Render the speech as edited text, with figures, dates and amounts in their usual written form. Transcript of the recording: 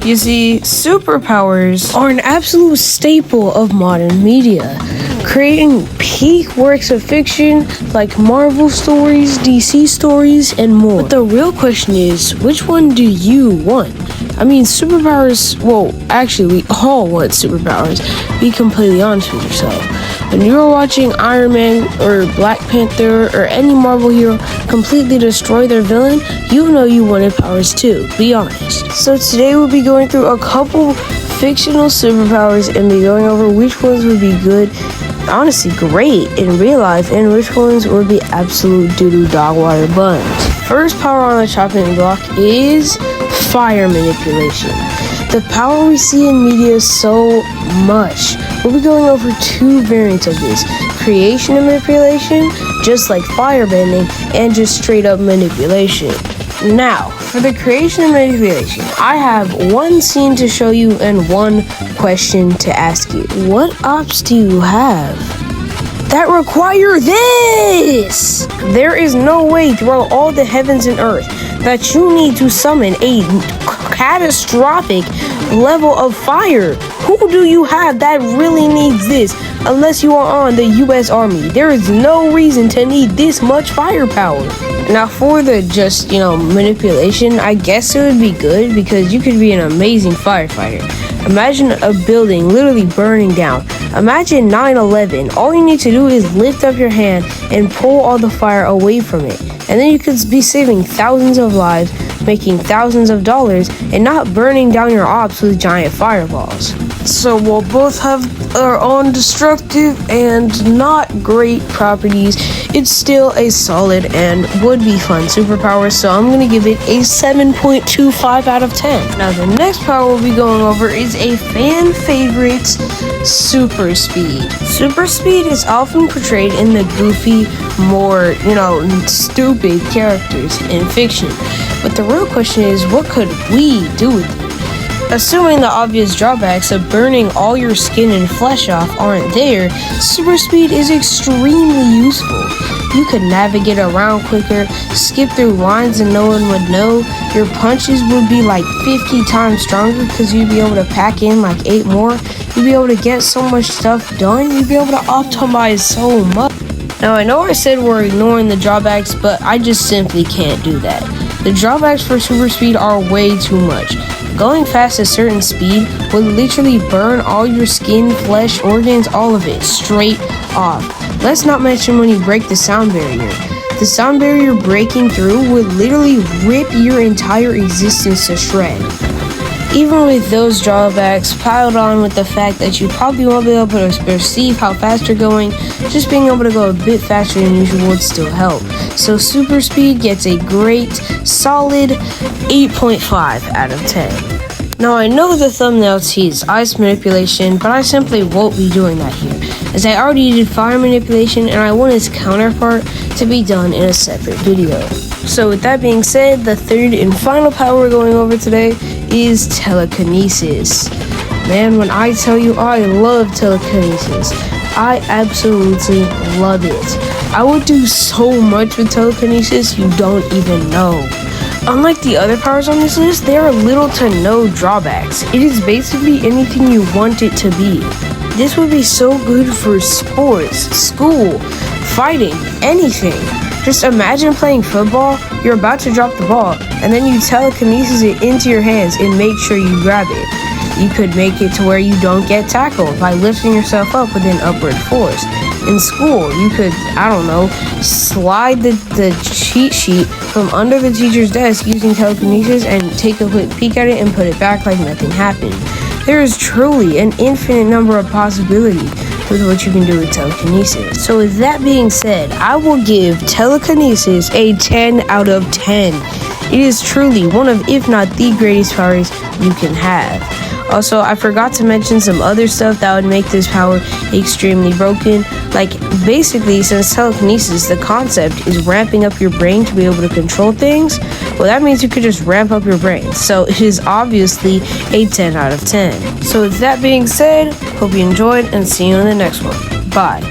You see, superpowers are an absolute staple of modern media, creating peak works of fiction like Marvel stories, DC stories, and more. But the real question is, which one do you want? I mean, superpowers, well, actually, we all want superpowers. Be completely honest with yourself. When you were watching Iron Man or Black Panther or any Marvel hero completely destroy their villain, you know you wanted powers too, be honest. So today we'll be going through a couple fictional superpowers and be going over which ones would be good, honestly great in real life, and which ones would be absolute doo-doo dog water buns. First power on the chopping block is fire manipulation. The power we see in media so much. We'll be going over two variants of this: creation and manipulation, just like firebending, and just straight up manipulation. Now, for the creation and manipulation, I have one scene to show you and one question to ask you. What ops do you have that require this? There is no way throughout all the heavens and earth that you need to summon a catastrophic level of fire. Who do you have that really needs this? Unless you are on the US Army. There is no reason to need this much firepower. Now for the just, manipulation, I guess it would be good because you could be an amazing firefighter. Imagine a building literally burning down. Imagine 9/11. All you need to do is lift up your hand and pull all the fire away from it. And then you could be saving thousands of lives, making thousands of dollars, and not burning down your ops with giant fireballs. So while both have their own destructive and not great properties, it's still a solid and would be fun superpower, so I'm going to give it a 7.25 out of 10. Now the next power we'll be going over is a fan favorite, super speed. Super speed is often portrayed in the goofy, more, stupid characters in fiction. But the real question is, what could we do with it? Assuming the obvious drawbacks of burning all your skin and flesh off aren't there, super speed is extremely useful. You could navigate around quicker, skip through lines and no one would know. Your punches would be like 50 times stronger because you'd be able to pack in like 8 more. You'd be able to get so much stuff done. You'd be able to optimize so much. Now I know I said we're ignoring the drawbacks, but I just simply can't do that. The drawbacks for super speed are way too much. Going fast at a certain speed would literally burn all your skin, flesh, organs, all of it, straight off. Let's not mention when you break the sound barrier. The sound barrier breaking through would literally rip your entire existence to shreds. Even with those drawbacks piled on with the fact that you probably won't be able to perceive how fast you're going, just being able to go a bit faster than usual would still help. So super speed gets a great, solid 8.5 out of 10. Now I know the thumbnail teased ice manipulation, but I simply won't be doing that here, as I already did fire manipulation and I want its counterpart to be done in a separate video. So with that being said, the third and final power we're going over today is telekinesis. Man, when I tell you I love telekinesis, I absolutely love it. I would do so much with telekinesis you don't even know. Unlike the other powers on this list, there are little to no drawbacks. It is basically anything you want it to be. This would be so good for sports, school, fighting, anything. Just imagine playing football, you're about to drop the ball, and then you telekinesis it into your hands and make sure you grab it. You could make it to where you don't get tackled by lifting yourself up with an upward force. In school, you could, slide the cheat sheet from under the teacher's desk using telekinesis and take a quick peek at it and put it back like nothing happened. There is truly an infinite number of possibilities with what you can do with telekinesis. So with that being said, I will give telekinesis a 10 out of 10. It is truly one of, if not the greatest powers you can have. Also, I forgot to mention some other stuff that would make this power extremely broken. Like, basically, since telekinesis, the concept is ramping up your brain to be able to control things, well, that means you could just ramp up your brain. So it is obviously a 10 out of 10. So with that being said, hope you enjoyed and see you in the next one. Bye.